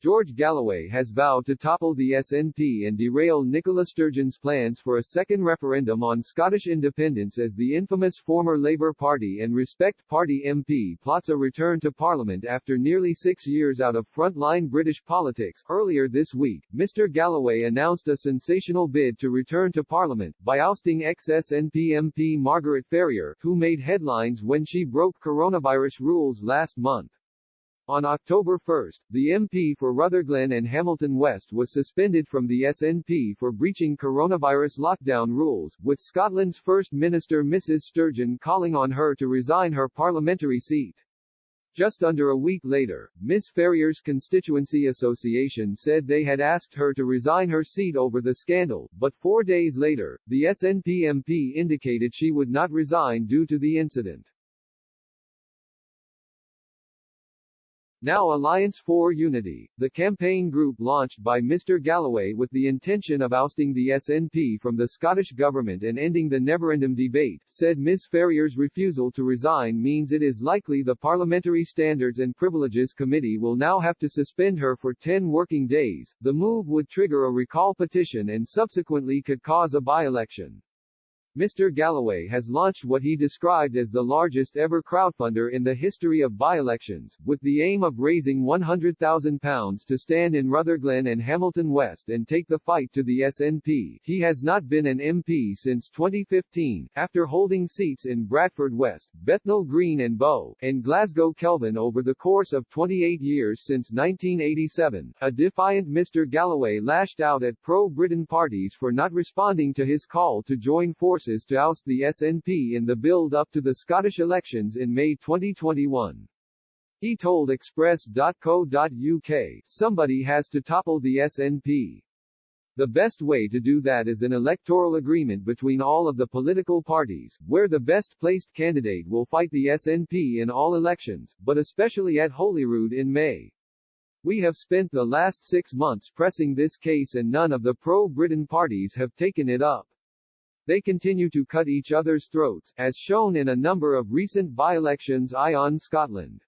George Galloway has vowed to topple the SNP and derail Nicola Sturgeon's plans for a second referendum on Scottish independence as the infamous former Labour Party and Respect Party MP plots a return to Parliament after nearly 6 years out of front-line British politics. Earlier this week, Mr. Galloway announced a sensational bid to return to Parliament, by ousting ex-SNP MP Margaret Ferrier, who made headlines when she broke coronavirus rules last month. On October 1, the MP for Rutherglen and Hamilton West was suspended from the SNP for breaching coronavirus lockdown rules, with Scotland's First Minister Mrs. Sturgeon calling on her to resign her parliamentary seat. Just under a week later, Ms. Ferrier's constituency association said they had asked her to resign her seat over the scandal, but 4 days later, the SNP MP indicated she would not resign due to the incident. Now Alliance for Unity, the campaign group launched by Mr. Galloway with the intention of ousting the SNP from the Scottish government and ending the never-ending debate, said Ms. Ferrier's refusal to resign means it is likely the Parliamentary Standards and Privileges Committee will now have to suspend her for 10 working days. The move would trigger a recall petition and subsequently could cause a by-election. Mr. Galloway has launched what he described as the largest ever crowdfunder in the history of by-elections, with the aim of raising £100,000 to stand in Rutherglen and Hamilton West and take the fight to the SNP. He has not been an MP since 2015, after holding seats in Bradford West, Bethnal Green and Bow, and Glasgow Kelvin over the course of 28 years since 1987. A defiant Mr. Galloway lashed out at pro-Britain parties for not responding to his call to join forces to oust the SNP in the build-up to the Scottish elections in May 2021. He told Express.co.uk, "Somebody has to topple the SNP. The best way to do that is an electoral agreement between all of the political parties, where the best-placed candidate will fight the SNP in all elections, but especially at Holyrood in May. We have spent the last 6 months pressing this case and none of the pro-Britain parties have taken it up. They continue to cut each other's throats, as shown in a number of recent by-elections on Scotland.